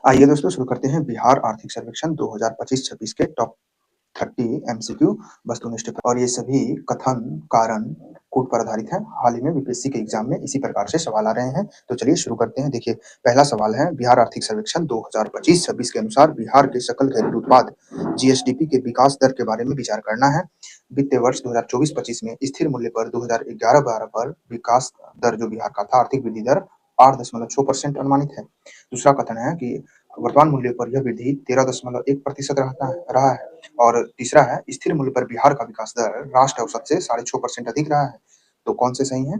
आइए दोस्तों शुरू करते हैं बिहार आर्थिक सर्वेक्षण 2025-26 के टॉप 30 एमसीक्यू वस्तुनिष्ठ और ये सभी कथन, कारण, कूट पर आधारित हैं। हाल ही में बीपीएससी के एग्जाम में इसी प्रकार से सवाल आ रहे हैं। तो चलिए शुरू करते हैं। देखिए, पहला सवाल है बिहार आर्थिक सर्वेक्षण 2025-26 के अनुसार बिहार के सकल घरेलू उत्पाद जीएसडीपी के विकास दर के बारे में विचार करना है। वित्तीय वर्ष 2024-25 में स्थिर मूल्य पर 2011-12 पर विकास दर जो बिहार का था, आर्थिक वृद्धि दर 8.6% अनुमानित है। दूसरा कथन है कि वर्तमान मूल्य पर यह वृद्धि 13.1% रहा है। और तीसरा है स्थिर मूल्य पर बिहार का विकास दर राष्ट्र औसत से 6.5% अधिक रहा है। तो कौन से सही है?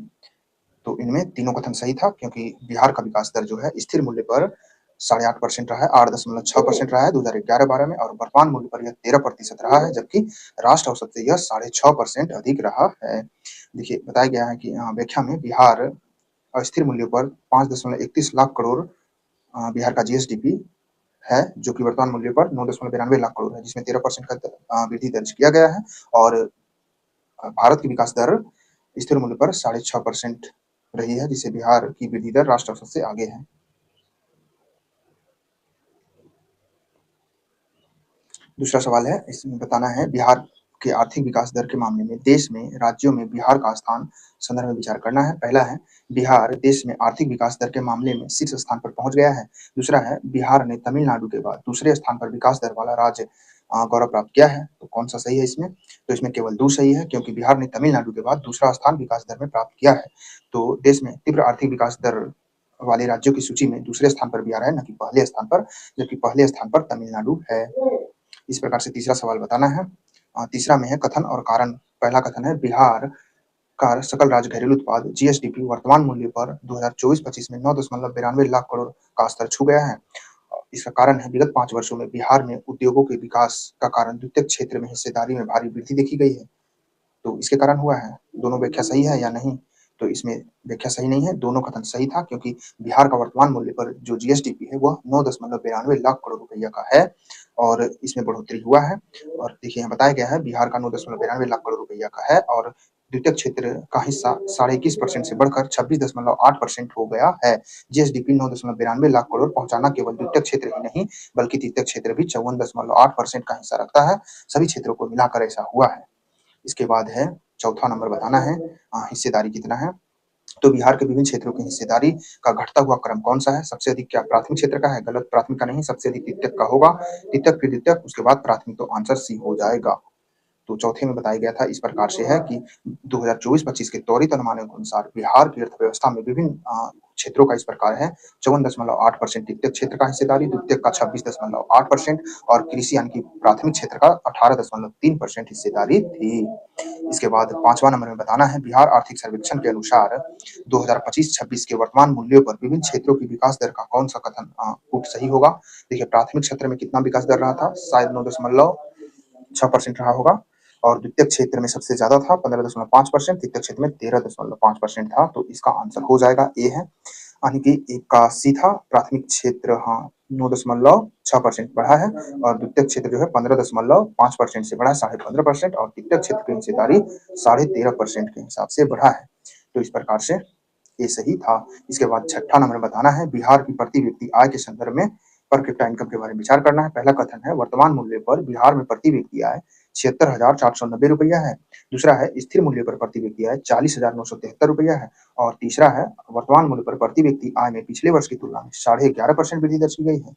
तो इनमें तीनों कथन सही था, क्योंकि बिहार का विकास दर जो है स्थिर मूल्य पर 8.5% रहा है, 8.6% रहा है 2011-12 में, और वर्तमान मूल्य पर यह 13% रहा है, जबकि राष्ट्र औसत से यह 6.5% अधिक रहा है। देखिए, बताया गया है कि व्याख्या में बिहार अस्थिर मूल्य पर 5.31 लाख करोड़ बिहार का जीएसडीपी है, जो कि वर्तमान मूल्य पर 9.92 लाख करोड़ है, जिसमें 13% का वृद्धि दर्ज किया गया है। और भारत की विकास दर स्थिर मूल्य पर 6.5% रही है, जिससे बिहार की वृद्धि दर राष्ट्र औसत से आगे है। दूसरा सवाल है, इसमें बताना है बिहार के आर्थिक विकास दर के मामले में देश में राज्यों में बिहार का स्थान संदर्भ में विचार करना है। पहला है बिहार देश में आर्थिक विकास दर के मामले में शीर्ष स्थान पर पहुंच गया है। दूसरा है बिहार ने तमिलनाडु के बाद दूसरे स्थान पर विकास दर वाला राज्य गौरव प्राप्त किया है। तो कौन सा सही है इसमें? तो इसमें केवल दो सही है, क्योंकि बिहार ने तमिलनाडु के बाद दूसरा स्थान विकास दर में प्राप्त किया है। तो देश में तीव्र आर्थिक विकास दर वाले राज्यों की सूची में दूसरे स्थान पर बिहार है, न कि पहले स्थान पर, जबकि पहले स्थान पर तमिलनाडु है। इस प्रकार से तीसरा सवाल बताना है। तीसरा में है कथन और कारण। पहला कथन है बिहार का सकल राज्य घरेलू उत्पाद जीएसडीपी वर्तमान मूल्य पर 2024-25 में 9.92 लाख करोड़ का स्तर छू गया है। इसका कारण है विगत 5 वर्षों में बिहार में उद्योगों के विकास का कारण द्वितीय क्षेत्र में हिस्सेदारी में भारी वृद्धि देखी गई है। तो इसके कारण हुआ है। दोनों व्याख्या सही है या नहीं? तो इसमें व्याख्या सही नहीं है, दोनों कथन सही था, क्योंकि बिहार का वर्तमान मूल्य पर जो जीएसडीपी है वह 9.92 लाख करोड़ रुपया का है, और इसमें बढ़ोतरी हुआ है। और देखिए, यहाँ बताया गया है बिहार का 9.92 लाख करोड़ रुपया का है, और द्वितीय क्षेत्र का हिस्सा 21.5% से बढ़कर 26.8% हो गया है। जीएसडीपी 9.92 लाख करोड़ पहुंचाना केवल द्वितीय क्षेत्र ही नहीं, बल्कि तृतीय क्षेत्र भी 54.8% का हिस्सा रखता है। सभी क्षेत्रों को मिलाकर ऐसा हुआ है। इसके बाद है चौथा नंबर बताना है हिस्सेदारी कितना है। तो बिहार के विभिन्न क्षेत्रों की हिस्सेदारी का घटता हुआ क्रम कौन सा है? सबसे अधिक क्या प्राथमिक क्षेत्र का है? गलत, प्राथमिक का नहीं, सबसे अधिक द्वितीयक का होगा। द्वितीयक फिर द्वितीयक, उसके बाद प्राथमिक, तो आंसर सी हो जाएगा। तो चौथे में बताया गया था इस प्रकार से है कि 2024-25 के त्वरित अनुमानों के अनुसार बिहार की अर्थव्यवस्था में विभिन्न क्षेत्रों का इस प्रकार है: 54.8% द्वितीय क्षेत्र का हिस्सेदारी, द्वितीय का 26.8%, और कृषि यानी कि प्राथमिक क्षेत्र का 18.3% हिस्सेदारी थी। इसके बाद पांचवा नंबर में बताना है बिहार आर्थिक सर्वेक्षण के अनुसार 2025-26 के वर्तमान मूल्यों पर विभिन्न क्षेत्रों की विकास दर का कौन सा कथन कूट सही होगा। देखिए, प्राथमिक क्षेत्र में कितना विकास दर रहा था? शायद 9.6% रहा होगा, और द्वितीय क्षेत्र में सबसे ज्यादा था 15.5%, तृतीय क्षेत्र में 13.5% था। तो इसका आंसर हो जाएगा ए है, यानी कि एक का सी था। प्राथमिक क्षेत्र 9.6% बढ़ा है, और द्वितीय क्षेत्र जो है 15.5% से बढ़ा है, 15.5%, और तृतीय क्षेत्र की हिस्सेदारी 13.5% के हिसाब से बढ़ा है। तो इस प्रकार से ये सही था। इसके बाद छठा नंबर बताना है बिहार की प्रति व्यक्ति आय के संदर्भ में पर कैपिटा इनकम के बारे में विचार करना है। पहला कथन है वर्तमान मूल्य पर बिहार में प्रति व्यक्ति आय 76,490 रुपया है। दूसरा है स्थिर मूल्य पर प्रति व्यक्ति आय 40,973 रुपया है। और तीसरा है वर्तमान मूल्य पर प्रति व्यक्ति आय में पिछले वर्ष की तुलना में 11.5% वृद्धि दर्ज की गई है।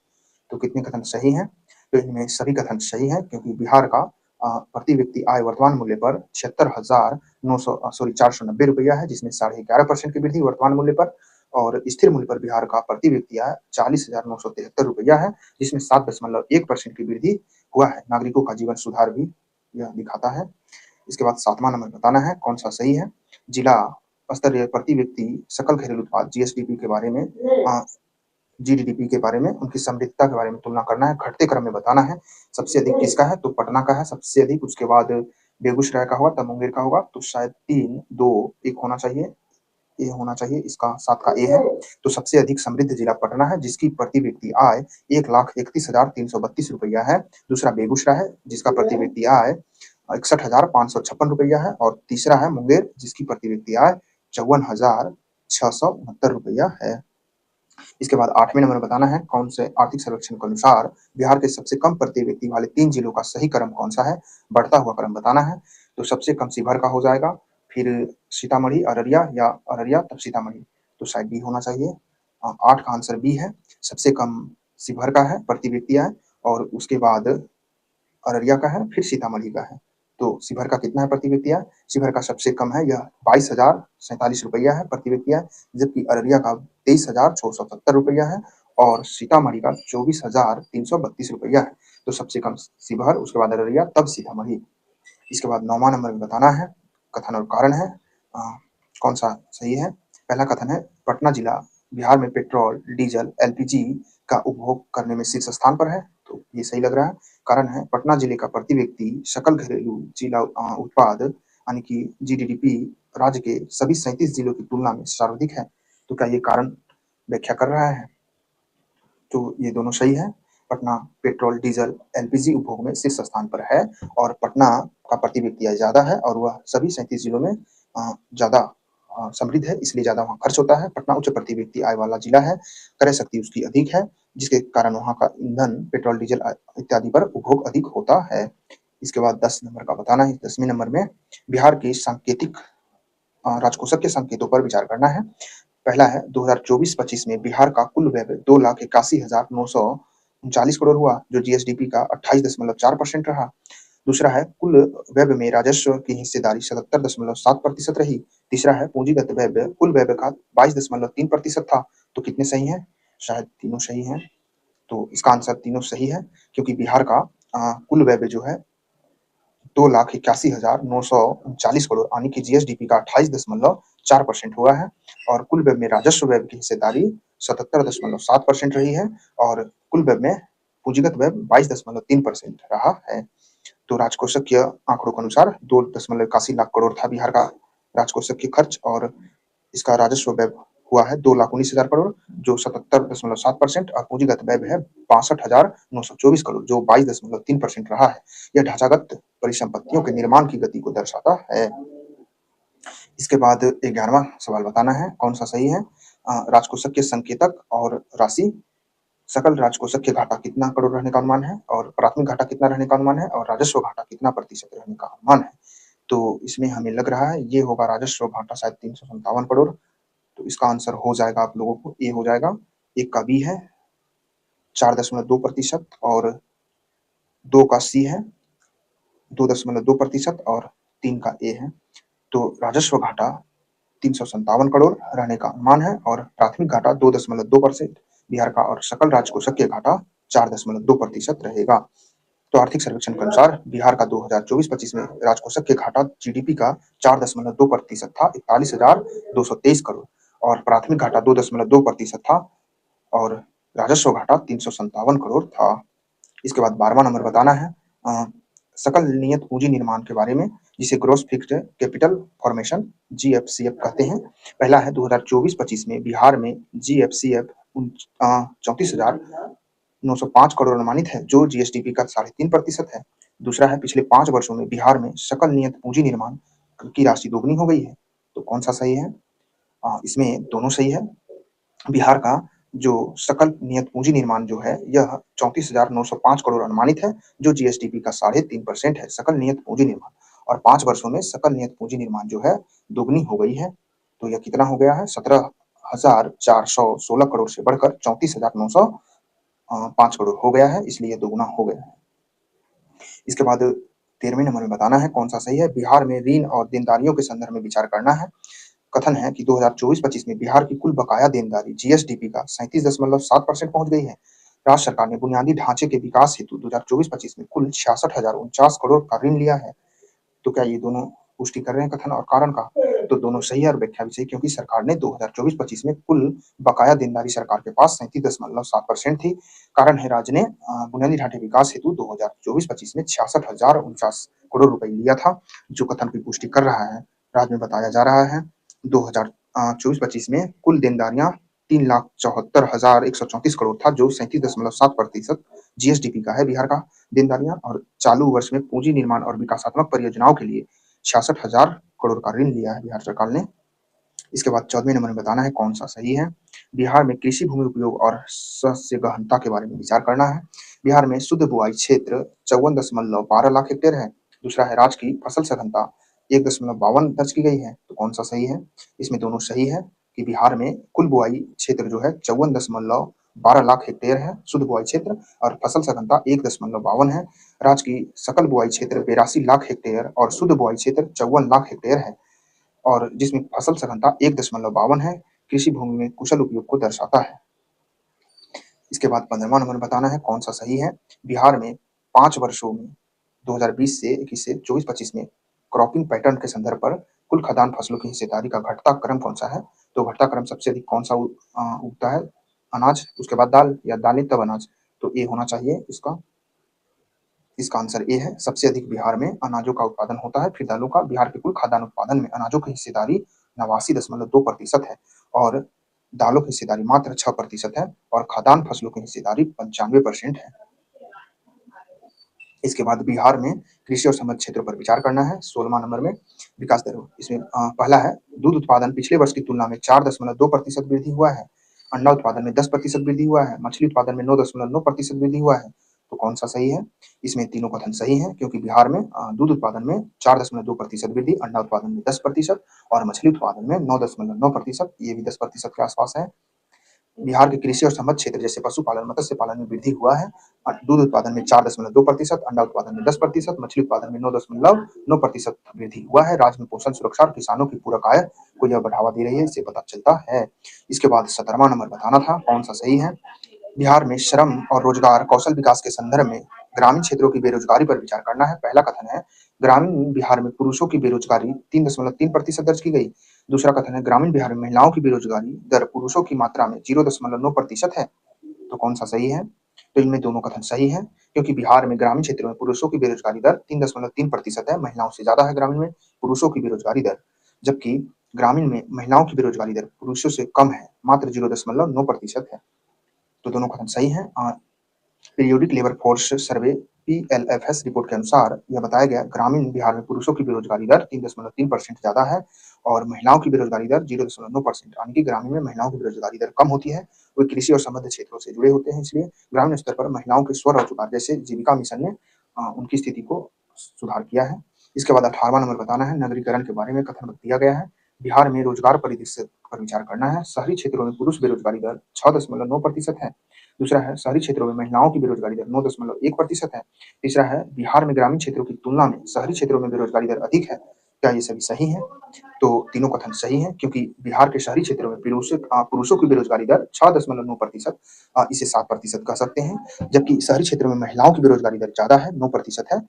तो कितने कथन सही हैं? तो इनमें सभी कथन सही है, क्योंकि बिहार का प्रति व्यक्ति आय वर्तमान मूल्य पर 490 रुपया है, जिसमें 11.5% की वृद्धि वर्तमान मूल्य पर, और स्थिर मूल्य पर बिहार का प्रति व्यक्ति आय 40,973 रुपया है, जिसमें 7.1% की वृद्धि हुआ है। नागरिकों का जीवन सुधार भी यह दिखाता है। इसके बाद सातवां नंबर बताना है कौन सा सही है। जिला स्तरीय प्रति व्यक्ति सकल घरेलू उत्पाद जीएसडीपी के बारे में जीडीपी के बारे में, उनकी समृद्धता के बारे में तुलना करना है। घटते क्रम में बताना है। सबसे अधिक किसका है? तो पटना का है सबसे अधिक, उसके बाद बेगूसराय का होगा, तब मुंगेर का होगा। तो शायद 3-2-1 होना चाहिए, ए होना चाहिए, इसका 7 का ए है। तो सबसे अधिक समृद्ध जिला पटना है, जिसकी प्रति व्यक्ति आय 1,31,332 रुपया है। दूसरा बेगूसराय है, जिसका प्रति व्यक्ति आय 61,556 रुपया है। और तीसरा है मुंगेर, जिसकी प्रति व्यक्ति आय 54,669 रुपया है। इसके बाद 8वें नंबर में बताना है कौन से आर्थिक सर्वेक्षण के अनुसार बिहार के सबसे कम प्रति व्यक्ति वाले 3 जिलों का सही क्रम कौन-सा है? बढ़ता हुआ क्रम बताना है। तो सबसे कम शिवहर का हो जाएगा, फिर सीतामढ़ी, अररिया या अररिया तब सीतामढ़ी, तो शायद बी होना चाहिए। 8 का आंसर बी है, सबसे कम शिवहर का है, प्रति व्यक्ति है और उसके बाद अररिया का है, फिर सीतामढ़ी का है। तो शिवहर का कितना है प्रति व्यक्ति है? शिवहर का सबसे कम है, यह 22,047 रुपया है प्रति व्यक्ति है, जबकि अररिया का 23,670 रुपया है और सीतामढ़ी का 24,332 रुपया है। तो सबसे कम शिवहर, उसके बाद अररिया, तब सीतामढ़ी। इसके बाद 9वां नंबर में बताना है, कथन और कारण है कौन सा सही है। पहला कथन है पटना जिला बिहार में पेट्रोल, डीजल, एलपीजी का उपभोग करने में शीर्ष स्थान पर है, तो ये सही लग रहा है। कारण है पटना जिले का प्रति व्यक्ति सकल घरेलू जिला उत्पाद यानी कि जीडीपी राज्य के सभी 37 जिलों की तुलना में सर्वाधिक है। तो क्या ये कारण व्याख्या कर रहा है? तो ये दोनों सही है। पटना पेट्रोल, डीजल, एलपीजी उपभोग में शीर्ष स्थान पर है और पटना का प्रति व्यक्ति आय ज़्यादा है और वह सभी 37 जिलों में ज़्यादा समृद्ध है, इसलिए ज़्यादा वहाँ खर्च होता है। पटना उच्च प्रति व्यक्ति आय वाला जिला है, क्रय शक्ति उसकी अधिक है, जिसके कारण वहाँ का ईंधन, पेट्रोल, डीजल इत्यादि पर उपभोग अधिक होता है। इसके बाद 10 नंबर का बताना है, 10वें नंबर में बिहार के सांकेतिक राजकोषीय के संकेतों पर विचार करना है। पहला है 2024-25 में बिहार का कुल व्यय 2,81,939 करोड़ हुआ, जो जीएसडीपी का 28.4% रहा। दूसरा है कुल व्यय में राजस्व की हिस्सेदारी 77.7% रही। तीसरा है पूंजीगत व्यय कुल व्यय का 22.3% था। तो कितने सही हैं? शायद तीनों सही हैं। तो इसका आंसर तीनों सही है क्योंकि बिहार का कुल व्यय जो है 2,81,939 करोड़ यानी कि जीएसडीपी का 28.4% हुआ है और कुल व्यय में राजस्व व्यय की हिस्सेदारी 77.7% रही है और कुल व्यय में पूंजीगत व्यय 22.3% रहा है। तो राजकोषीय आंकड़ों के अनुसार 2.81 लाख करोड़ था बिहार का राजकोषीय खर्च और इसका राजस्व व्यय हुआ है 2,19,000 करोड़ जो 77.7% और पूंजीगत व्यय है 62,924 करोड़ जो 22.3% रहा है। यह ढांचागत परिसंपत्तियों के निर्माण की गति को दर्शाता है। इसके बाद 11वां सवाल बताना है कौन सा सही है। राजकोषीय संकेतक और राशि सकल राजकोषीय घाटा कितना करोड़ रहने का अनुमान है और प्राथमिक घाटा कितना रहने का अनुमान है और राजस्व घाटा कितना प्रतिशत रहने का अनुमान है। तो इसमें हमें लग रहा है ये होगा राजस्व घाटा शायद 357 करोड़। तो इसका आंसर हो जाएगा आप लोगों को, ए हो जाएगा। एक का बी है 4.2% और 2 का सी है 2.2% और 3 का ए है। तो राजस्व घाटा 357 करोड़ रहने का अनुमान है और प्राथमिक घाटा 2.2% बिहार का और सकल राजकोषीय घाटा 4.2% रहेगा। तो आर्थिक सर्वेक्षण के अनुसार बिहार का 2024-25 में राजकोषीय घाटा जीडीपी का 4.2% था 41,223 करोड़ और प्राथमिक घाटा 2.2% था और राजस्व घाटा 357 करोड़ था। इसके बाद 12वां नंबर बताना है सकल नियत पूंजी निर्माण के बारे में जिसे gross fixed capital formation GFCF कहते हैं। पहला है 2024-25 में बिहार में जीएफसीएफ 34,905 करोड़ अनुमानित है जो जीएसडीपी का 3.5% है। दूसरा है पिछले 5 वर्षों में बिहार में सकल नियत पूंजी निर्माण की राशि दोगुनी हो गई है। तो कौन सा सही है? इसमें दोनों सही है। बिहार का जो सकल नियत पूंजी निर्माण जो है यह 34,905 करोड़ अनुमानित है जो जीएसडीपी का 3.5% है सकल नियत पूंजी निर्माण और 5 वर्षों में सकल नियत पूंजी निर्माण जो है दोगुनी हो गई है। तो यह कितना हो गया है 17,416 करोड़ से बढ़कर 34,905 करोड़ हो गया है, इसलिए दोगुना हो गया है। इसके बाद 13वें नंबर में बताना है कौन सा सही है। बिहार में ऋण और देनदारियों के संदर्भ में विचार करना है। कथन है कि 2024-25 में बिहार की कुल बकाया देनदारी जीएसडीपी का 37.7% पहुंच गई है। राज्य सरकार ने बुनियादी ढांचे के विकास हेतु 2024-25 में कुल 66,049 करोड़ का ऋण लिया है। तो क्या ये दोनों पुष्टि कर रहे हैं कथन और कारण का? तो दोनों सही है और व्याख्या भी सही क्योंकि सरकार ने 2024-25 में कुल बकाया देनदारी सरकार के पास 37.7% थी। कारण है राज्य ने बुनियादी ढांचे विकास हेतु 2024-25 में 66,049 करोड़ रुपए लिया था जो कथन की पुष्टि कर रहा है। राज्य में बताया जा रहा है 2024-25 में कुल देनदारियां 3,74,134 करोड़ था जो 37.7% जीएसडीपी का है बिहार का देनदारियां और चालू वर्ष में पूंजी निर्माण और विकासात्मक परियोजनाओं के लिए 66,000 करोड़ का ऋण लिया है बिहार सरकार ने। इसके बाद 14वें नंबर में बताना है कौन-सा सही है। बिहार में कृषि भूमि उपयोग और सस्य गहनता के बारे में विचार करना है। बिहार में शुद्ध बुआई क्षेत्र 54.12 लाख हेक्टेयर है। दूसरा है राज्य की फसल सघनता 1.52 दर्ज की गई है, तो कौन-सा सही है? इसमें दोनों सही है कि बिहार में कुल बुआई क्षेत्र जो है 54.12 लाख हेक्टेयर है, शुद्ध बुआई क्षेत्र और फसल सघनता 1.52 है। राज्य की सकल बुआई क्षेत्र 82 लाख हेक्टेयर और शुद्ध बुआई क्षेत्र 54 लाख हेक्टेयर है और जिसमें फसल सघनता 1.52 है, कृषि भूमि में कुशल उपयोग को दर्शाता है। इसके बाद 15वां नंबर बताना है कौन सा सही है। बिहार में 5 वर्षों में 2020 से 21 से 24-25 में क्रॉपिंग पैटर्न के संदर्भ पर कुल खाद्यान्न फसलों की हिस्सेदारी का घटता क्रम कौन सा है? तो घटता क्रम सबसे अधिक कौन सा उगता है? अनाज, उसके बाद दाल या दालें तब अनाज। तो ए होना चाहिए इसका। इसका आंसर ए है। सबसे अधिक बिहार में अनाजों का उत्पादन होता है, फिर दालों का। बिहार के कुल खाद्यान्न उत्पादन में अनाजों की हिस्सेदारी 89.2% है और दालों की हिस्सेदारी मात्र 6% है और खाद्यान्न फसलों की हिस्सेदारी 95% है। इसके बाद बिहार में कृषि और समृद्ध क्षेत्रों पर विचार करना है। 16वां नंबर में विकास दर इसमें पहला है दूध उत्पादन पिछले वर्ष की तुलना में 4.2% वृद्धि हुआ है। अंडा उत्पादन में 10% वृद्धि हुआ है। मछली उत्पादन में 9.9% वृद्धि हुआ है। तो कौन सा सही है? इसमें तीनों कथन सही है क्योंकि बिहार में दूध उत्पादन में 4.2% वृद्धि, अंडा उत्पादन में 10% और मछली उत्पादन में 9.9%, ये भी 10% के आसपास है। बिहार के कृषि और समृद्ध क्षेत्र जैसे पशुपालन, मत्स्य पालन में वृद्धि हुआ है। दूध उत्पादन में 4.2%, अंडा उत्पादन में 10%, मछली उत्पादन में 9.9% वृद्धि हुआ है। राज्य में पोषण सुरक्षा और किसानों की पूरक आय को यह बढ़ावा दे रही है, इससे पता चलता है। इसके बाद 17वां नंबर बताना था कौन सा सही है। बिहार में श्रम और रोजगार कौशल विकास के संदर्भ में ग्रामीण क्षेत्रों की बेरोजगारी पर विचार करना है। पहला कथन है ग्रामीण बिहार में पुरुषों की बेरोजगारी 3.3% दर्ज की गई। दूसरा कथन है ग्रामीण बिहार में महिलाओं की बेरोजगारी दर पुरुषों की मात्रा में 0.9% है। तो कौन सा सही है? तो इनमें दोनों कथन सही है क्योंकि बिहार में ग्रामीण क्षेत्रों में पुरुषों की बेरोजगारी दर 3.3% है, महिलाओं से ज्यादा है ग्रामीण में पुरुषों की बेरोजगारी दर, जबकि ग्रामीण में महिलाओं की बेरोजगारी दर पुरुषों से कम है, मात्र 0.9% है। तो दोनों कथन सही है। Periodic labour force survey PLFS report के अनुसार यह बताया गया ग्रामीण बिहार में पुरुषों की बेरोजगारी दर 3.3% ज्यादा है और महिलाओं की बेरोजगारी दर 0.9%, यानी कि ग्रामीण में महिलाओं की बेरोजगारी दर कम होती है। वे कृषि और संबद्ध क्षेत्रों से जुड़े होते हैं, इसलिए ग्रामीण स्तर पर महिलाओं के स्वरोजगार जैसे जीविका मिशन ने उनकी स्थिति को सुधार किया है। इसके बाद 18वां नंबर बताना है नगरीकरण के बारे में कथन दिया गया है। बिहार में रोजगार परिदृश्य पर विचार करना है। शहरी क्षेत्रों में पुरुष बेरोजगारी दर 6.9% है। दूसरा है शहरी क्षेत्रों में महिलाओं की बेरोजगारी दर 9.1% है। तीसरा है बिहार में ग्रामीण क्षेत्रों की तुलना में शहरी क्षेत्रों में बेरोजगारी दर अधिक है। क्या ये सभी सही है? तो तीनों कथन सही है क्योंकि बिहार के शहरी क्षेत्रों में पुरुषों की बेरोजगारी दर 6.9%, इसे 7% कह सकते हैं, जबकि शहरी क्षेत्रों में महिलाओं की बेरोजगारी दर ज्यादा है, 9% है,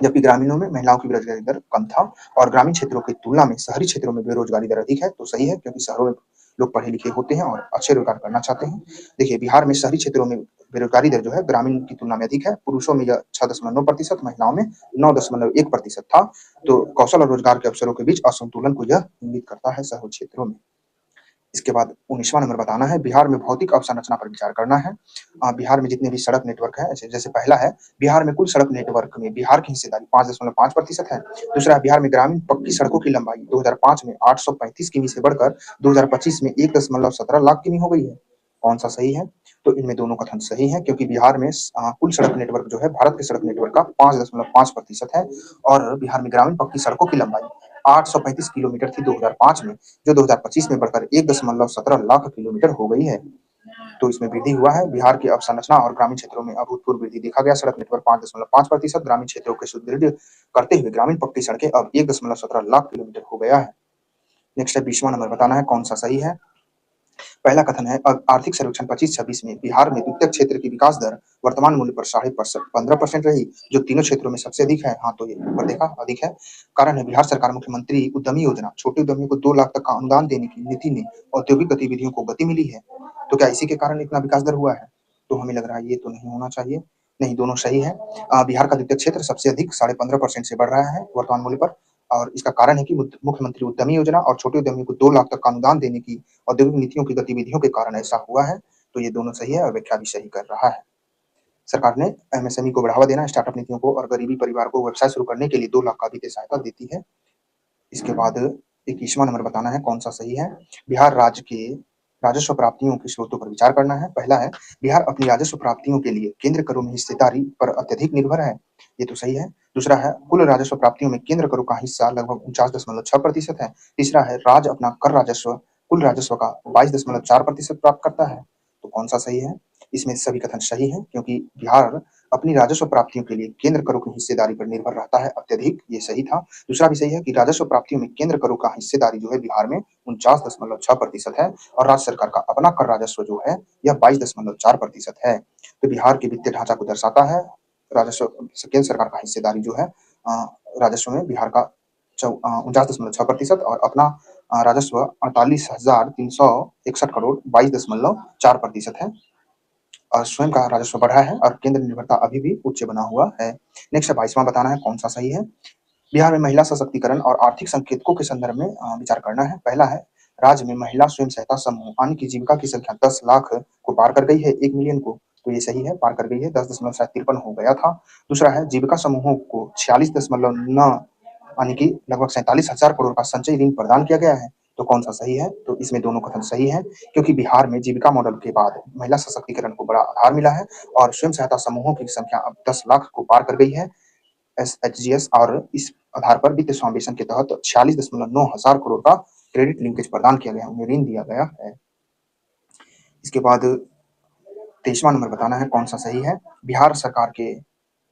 जबकि ग्रामीणों में महिलाओं की बेरोजगारी दर कम था और ग्रामीण क्षेत्रों की तुलना में शहरी क्षेत्रों में बेरोजगारी दर अधिक है। तो सही है क्योंकि शहरों में लोग पढ़े लिखे होते हैं और अच्छे रोजगार करना चाहते हैं। देखिए बिहार में शहरी क्षेत्रों में बेरोजगारी दर जो है ग्रामीण की तुलना में अधिक है। पुरुषों में यह 6.9%, महिलाओं में 9.1% था। तो कौशल और रोजगार के अवसरों के बीच असंतुलन को यह इंगित करता है शहरी क्षेत्रों में। इसके बाद 19वां नंबर बताना है बिहार में भौतिक अवसंरचना पर विचार करना है। बिहार में जितने भी सड़क नेटवर्क है, जैसे पहला है बिहार में कुल सड़क नेटवर्क में बिहार की हिस्सेदारी 5.5% है। दूसरा है बिहार में ग्रामीण पक्की सड़कों की लंबाई 2005 में 835 किमी से बढ़कर 2025 में 1.17 लाख किमी हो गई है। कौन सा सही है? तो इनमें दोनों कथन सही है क्योंकि बिहार में कुल सड़क नेटवर्क जो है भारत के सड़क नेटवर्क का 5.5% है और बिहार में ग्रामीण पक्की सड़कों की लंबाई 835 किलोमीटर थी 2005 में, जो 2025 में बढ़कर 1.17 लाख किलोमीटर हो गई है। तो इसमें वृद्धि हुआ है। बिहार की अवसंरचना और ग्रामीण क्षेत्रों में अभूतपूर्व वृद्धि देखा गया। सड़क नेटवर्क 5.5%, ग्रामीण क्षेत्रों के सुदृढ़ करते हुए ग्रामीण पक्की सड़कें अब 1.17 लाख किलोमीटर हो गया है। नेक्स्ट है 20वां नंबर बताना है कौन सा सही है। पहला कथन है आर्थिक सर्वेक्षण 25-26 में बिहार में द्वितीय क्षेत्र की विकास दर वर्तमान मूल्य पर 15% रही, जो तीनों क्षेत्रों में सबसे अधिक है। हाँ, तो ये ऊपर देखा अधिक है। कारण है बिहार सरकार मुख्यमंत्री उद्यमी योजना, छोटे उद्यमियों को 2 लाख तक का अनुदान देने की नीति ने औद्योगिक गतिविधियों को गति मिली है। तो क्या इसी के कारण इतना विकास दर हुआ है? तो हमें लग रहा है ये तो नहीं होना चाहिए। नहीं, दोनों सही है। बिहार का द्वितीय क्षेत्र सबसे अधिक 15.5% से बढ़ रहा है वर्तमान मूल्य पर और इसका कारण है कि मुख्यमंत्री उद्यमी योजना और छोटे उद्यमियों को 2 लाख तक का अनुदान देने की औद्योगिक नीतियों की गतिविधियों के कारण ऐसा हुआ है। तो ये दोनों सही है और व्याख्या भी सही कर रहा है। सरकार ने एमएसएमई को बढ़ावा देना, स्टार्टअप नीतियों को और गरीबी परिवार को व्यवसाय शुरू करने के लिए 2 लाख का वित्तीय सहायता देती है। इसके बाद 21वां नंबर बताना है कौन-सा सही है। बिहार राज्य के राजस्व प्राप्तियों के स्रोतों पर विचार करना है। पहला है, बिहार अपनी राजस्व प्राप्तियों के लिए केंद्र करों में हिस्सेदारी पर अत्यधिक निर्भर है। ये तो सही है। दूसरा है, कुल राजस्व प्राप्तियों में केंद्र करों का हिस्सा लगभग 49.6% है। तीसरा है, राज्य अपना कर राजस्व कुल राजस्व का 22.4% प्राप्त करता है। तो कौन-सा सही है? इसमें सभी कथन सही हैं क्योंकि बिहार अपनी राजस्व प्राप्तियों के लिए केंद्र करों की हिस्सेदारी पर निर्भर रहता है अत्यधिक, ये सही था। दूसरा भी सही है कि राजस्व प्राप्तियों में केंद्र करों का हिस्सेदारी जो है बिहार में 49.6% है और राज्य सरकार का अपना कर राजस्व जो है यह 22.4% है। तो बिहार के वित्तीय ढांचा को दर्शाता है राजस्व केंद्र सरकार का हिस्सेदारी जो है राजस्व में बिहार का 49.6% और अपना राजस्व 48,361 करोड़ 22.4% है। और स्वयं का राजस्व बढ़ा है और केंद्र निर्भरता अभी भी उच्च बना हुआ है। नेक्स्ट 22वां बताना है कौन सा सही है। बिहार में महिला सशक्तिकरण और आर्थिक संकेतकों के संदर्भ में विचार करना है। पहला है, राज्य में महिला स्वयं सहायता समूह अन्य की जीविका की संख्या 10 लाख को पार कर गई है, 1 मिलियन को। तो ये सही है, पार कर गई है, 10.53 हो गया था। दूसरा है, जीविका समूहों को 46.9 यानी कि लगभग 47,000 करोड़ का संचयी ऋण प्रदान किया गया है। तो कौन सा सही है? तो इसमें दोनों कथन सही है क्योंकि बिहार में जीविका मॉडल के बाद महिला सशक्तिकरण को बड़ा आधार मिला है और स्वयं सहायता समूहों की संख्या अब 10 लाख को पार कर गई है। एसएचजीएस और इस आधार पर वित्त समावेशन के तहत 46.9 हजार करोड़ का क्रेडिट लिंकेज प्रदान किया गया, उन्हें ऋण दिया गया है। इसके बाद 23वां नंबर बताना है कौन सा सही है। बिहार सरकार के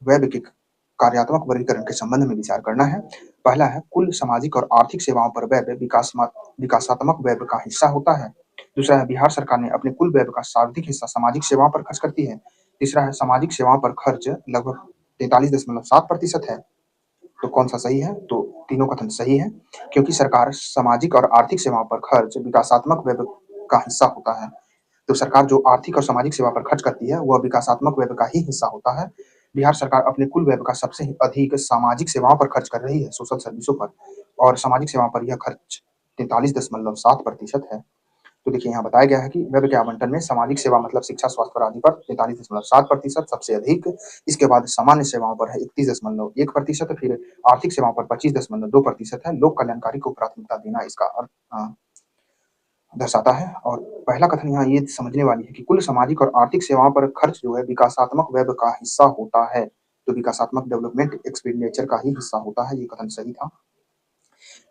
व्यय के कार्यात्मक वर्गीकरण के संबंध में विचार करना है। पहला है, कुल सामाजिक और आर्थिक सेवाओं पर व्यय विकासात्मक व्यय का हिस्सा होता है। दूसरा है, बिहार सरकार ने अपने कुल व्यय का सर्वाधिक हिस्सा सामाजिक सेवाओं पर खर्च करती है। तीसरा है, सामाजिक सेवाओं पर खर्च लगभग 43.7% है। तो कौन सा सही है? तो तीनों कथन सही है क्योंकि सरकार सामाजिक और आर्थिक सेवाओं पर खर्च विकासात्मक व्यय का हिस्सा होता है। तो सरकार जो आर्थिक और सामाजिक सेवा पर खर्च करती है वह विकासात्मक व्यय का ही हिस्सा होता है। बिहार सरकार अपने कुल व्यय का सबसे अधिक सामाजिक सेवाओं पर खर्च कर रही है, सोशल सर्विसों पर, और सामाजिक सेवाओं पर यह खर्च 43.7% है। तो देखिए यहाँ बताया गया है कि व्यय के आवंटन में सामाजिक सेवा मतलब शिक्षा, स्वास्थ्य और आदि पर 43.7% सबसे अधिक। इसके बाद सामान्य सेवाओं पर है 31.1%, फिर आर्थिक सेवाओं पर 25.2% है। लोक कल्याणकारी को प्राथमिकता देना इसका अर्थ दर्शाता है। और पहला कथन यहाँ ये समझने वाली है कि कुल सामाजिक और आर्थिक सेवाओं पर खर्च जो है विकासात्मक व्यय का हिस्सा होता है। तो विकासात्मक डेवलपमेंट एक्सपेंडिचर का ही हिस्सा होता है, ये कथन सही था।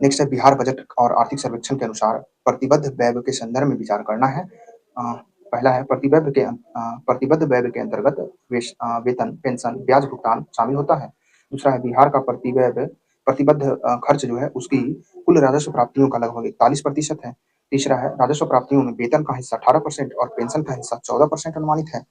नेक्स्ट है, बिहार बजट और आर्थिक सर्वेक्षण के अनुसार प्रतिबद्ध व्यय के संदर्भ में विचार करना है। पहला है, प्रतिबद्ध व्यय के अंतर्गत वेतन, पेंशन, ब्याज भुगतान शामिल होता है। दूसरा है, बिहार का प्रतिबद्ध खर्च जो है उसकी कुल राजस्व प्राप्तियों का लगभग 41% है। तीसरा है, राजस्व प्राप्तियों में वेतन का हिस्सा 18% और पेंशन का हिस्सा 14% अनुमानित है।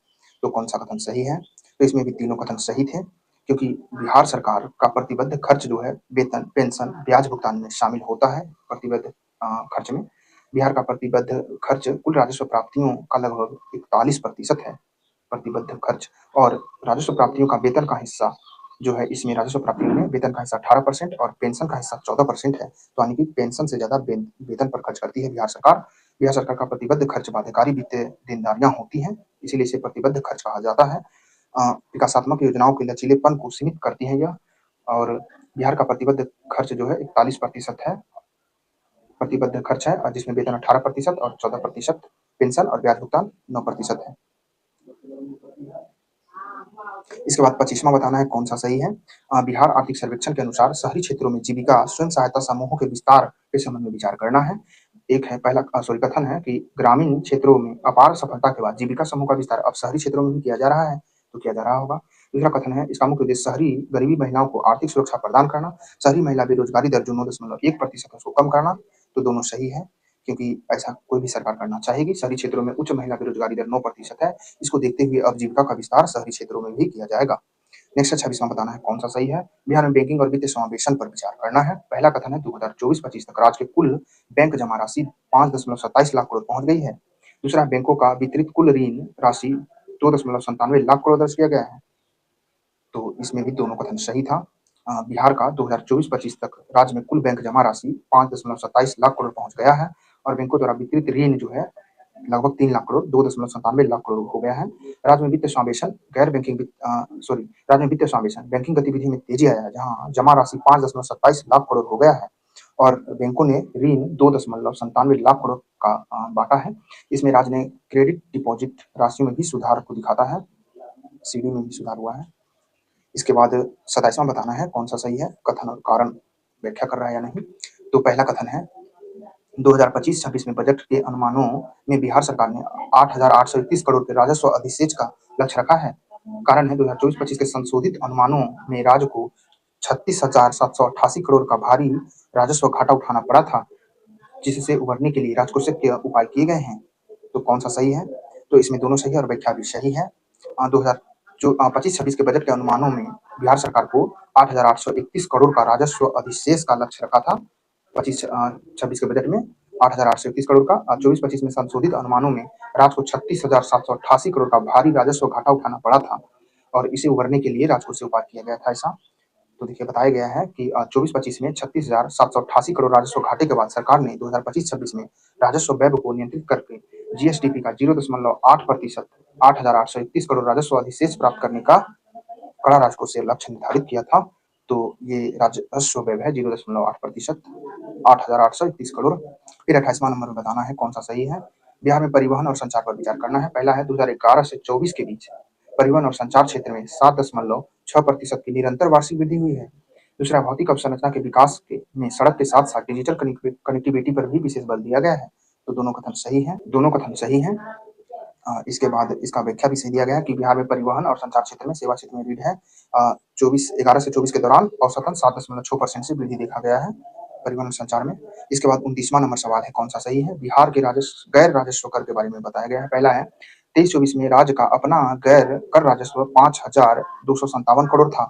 तो कौन सा कथन सही है? तो इसमें भी तीनों कथन सही थे क्योंकि बिहार सरकार का प्रतिबद्ध खर्च जो है वेतन, पेंशन, ब्याज भुगतान में शामिल होता है। प्रतिबद्ध खर्च में बिहार का प्रतिबद्ध खर्च कुल राजस्व प्राप्तियों का लगभग 41% है प्रतिबद्ध खर्च, और राजस्व प्राप्तियों का वेतन का हिस्सा जो है इसमें राजस्व प्राप्तियों में वेतन का हिस्सा 18% और पेंशन का हिस्सा 14% है। तो यानी कि पेंशन से ज्यादा वेतन पर खर्च करती है बिहार सरकार। बिहार सरकार का प्रतिबद्ध खर्च बाध्यकारी वित्तीय देनदारियां होती हैं, इसीलिए इसे प्रतिबद्ध खर्च कहा जाता है। विकासात्मक योजनाओं के लचीलेपन को सीमित करती है यह। और बिहार का प्रतिबद्ध खर्च जो है 41% है, प्रतिबद्ध खर्च है, और जिसमें वेतन 18% और 14% पेंशन और ब्याज भुगतान 9% है। इसके बाद 25वां बताना है कौन सा सही है। बिहार आर्थिक सर्वेक्षण के अनुसार शहरी क्षेत्रों में जीविका स्वयं सहायता समूहों के विस्तार के संबंध में विचार करना है। एक है, पहला कथन है कि ग्रामीण क्षेत्रों में अपार सफलता के बाद जीविका समूह का विस्तार अब शहरी क्षेत्रों में भी किया जा रहा है, तो किया जा रहा होगा। दूसरा कथन है, इसका मुख्य उद्देश्य शहरी गरीबी महिलाओं को आर्थिक सुरक्षा प्रदान करना, शहरी महिला बेरोजगारी दर जो 9.1% है उसको कम करना। तो दोनों सही है क्योंकि ऐसा कोई भी सरकार करना चाहेगी। शहरी क्षेत्रों में उच्च महिला बेरोजगारी दर 9% है, इसको देखते हुए अब जीविका का विस्तार शहरी क्षेत्रों में भी किया जाएगा। नेक्स्ट 26वां बताना है कौन सा सही है। बिहार में बैंकिंग और वित्तीय समावेशन पर विचार करना है। पहला कथन है, 2024-25 तक राज्य के कुल बैंक जमा राशि 5.27 लाख करोड़ पहुंच गई है। दूसरा, बैंकों का वितरित कुल ऋण राशि 2.97 लाख करोड़ दर्ज किया गया है। तो इसमें भी दोनों कथन सही था। बिहार का 2024-25 तक राज्य में कुल बैंक जमा राशि 5.27 लाख करोड़ पहुंच गया है और बैंकों द्वारा वितरित ऋण जो है लगभग 3 लाख करोड़ 2.97 लाख करोड़ हो गया है। राज्य में वित्तीय समावेशन राज्य में वित्तीय समावेशन बैंकिंग गतिविधि में तेजी आया है, जहां जमा राशि 5.27 लाख करोड़ हो गया है और बैंकों ने ऋण 2.97 लाख करोड़ का बाँटा है। इसमें राज्य ने क्रेडिट डिपॉजिट राशियों में भी सुधार को दिखाता है, सीडी में भी सुधार हुआ है। इसके बाद 27वां बताना है कौन सा सही है, कथन और कारण व्याख्या कर रहा है या नहीं। तो पहला कथन है 2025-26 में बजट के अनुमानों में बिहार सरकार ने 8,831 करोड़ के राजस्व अधिशेष का लक्ष्य रखा है। कारण है 2024-25 के संशोधित अनुमानों में राज्य को 36,788 करोड़ का भारी राजस्व घाटा उठाना पड़ा था, जिससे उबरने के लिए राजकोषीय के उपाय किए गए हैं। तो कौन सा सही है? तो इसमें दोनों सही है और व्याख्या भी सही है। 2025-26 के बजट के अनुमानों में बिहार सरकार को 8,831 करोड़ का राजस्व अधिशेष का लक्ष्य रखा था। 25-26 के बजट में 8,831 करोड़ का, 24-25 में संशोधित अनुमानों में राज्य को 36,788 करोड़ का भारी राजस्व घाटा उठाना पड़ा था और इसे उबरने के लिए राजकोषीय उपाय किया गया था। ऐसा तो देखिए बताया गया है कि 24-25 में 36,788 करोड़ राजस्व घाटे के बाद सरकार ने 2025-26 में राजस्व व्यय को नियंत्रित करके जीएसडीपी का 0.8% 8,831 करोड़ राजस्व अधिशेष प्राप्त करने का कड़ा राजकोषीय लक्ष्य निर्धारित किया था। तो ये राजस्व व्यय है 0.8%, 8,831 करोड़। फिर 28वां नंबर में बताना है कौन सा सही है। बिहार में परिवहन और संचार पर विचार करना है। पहला है 2011 से 24 के बीच परिवहन और संचार क्षेत्र में 7.6% की निरंतर वार्षिक वृद्धि हुई है। दूसरा, भौतिक अवसंरचना के विकास में सड़क के साथ साथ डिजिटल कनेक्टिविटी पर भी विशेष बल दिया गया है। तो दोनों कथन सही है, दोनों कथन सही है। इसके बाद इसका व्याख्या भी सही दिया गया है कि बिहार में परिवहन और संचार क्षेत्र में सेवा क्षेत्र में रीढ़ है। 11 से 24 के दौरान औसतन 7.6% से वृद्धि देखा गया है परिवहन संचार में। इसके बाद 29वां नंबर सवाल है कौन सा सही है। बिहार के गैर राजस्व कर के बारे में बताया गया है। पहला है 23-24 में राज्य का अपना गैर कर राजस्व 5,257 करोड़ था।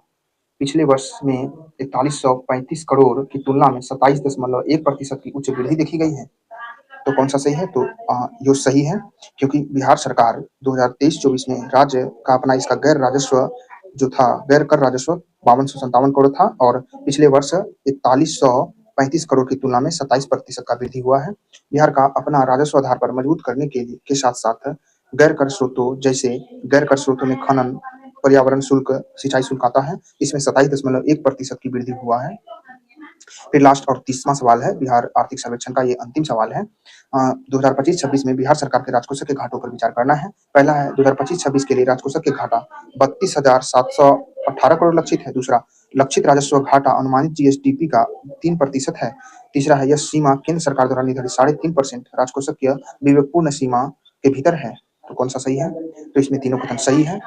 पिछले वर्ष में 4135 करोड़ की तुलना में 27.1% की उच्च वृद्धि देखी गई है। तो कौन सा सही है? तो यो सही है, क्योंकि बिहार सरकार 2023-24 में राज्य का अपना इसका गैर राजस्व जो था, गैर कर राजस्व 5257 करोड़ था और पिछले वर्ष 4135 करोड़ की तुलना में 27% का वृद्धि हुआ है। बिहार का अपना राजस्व आधार पर मजबूत करने के साथ साथ गैर कर स्रोतों जैसे गैर कर स्रोतों में खनन, पर्यावरण शुल्क, सिंचाई शुल्क आता है। इसमें 27.1% की वृद्धि हुआ है। फिर लास्ट और 30वां सवाल है बिहार आर्थिक सर्वेक्षण का, ये अंतिम सवाल है। 2025-26 में बिहार सरकार के राजकोषीय के घाटों पर विचार करना है। पहला है 2025-26 के लिए राजकोषीय के घाटा 32,718 करोड़ लक्षित है। दूसरा, लक्षित राजस्व घाटा अनुमानित जीएसडीपी का 3% है। तीसरा है यह सीमा केंद्र सरकार द्वारा निर्धारित 3.5% राजकोषीय विवेकपूर्ण सीमा के भीतर है। तो कौन सा सही है? तो इसमें तीनों कथन सही है,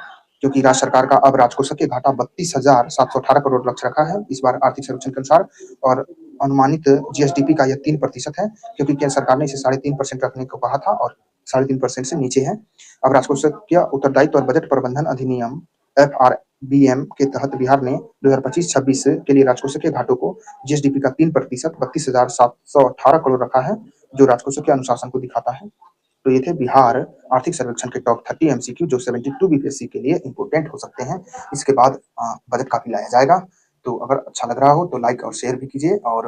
क्योंकि राज्य सरकार का अब राजकोषीय घाटा 32,718 करोड़ लक्ष्य रखा है इस बार आर्थिक सर्वेक्षण के अनुसार और अनुमानित जीएसडीपी का यह 3% है, क्योंकि केंद्र सरकार ने इसे 3.5% रखने को कहा था और 3.5% से नीचे है। अब राजकोषीय उत्तरदायित्व और बजट प्रबंधन अधिनियम FRBM के तहत बिहार ने 2025-26 के लिए राजकोषीय घाटों को जीएसडीपी का 3% 32,718 करोड़ रखा है, जो राजकोषीय अनुशासन को दिखाता है। तो ये थे बिहार आर्थिक सर्वेक्षण के टॉप 30 एमसीक्यू जो 72 बीपीएससी के लिए इंपोर्टेंट हो सकते हैं। इसके बाद बजट काफी लाया जाएगा। तो अगर अच्छा लग रहा हो तो लाइक और शेयर भी कीजिए और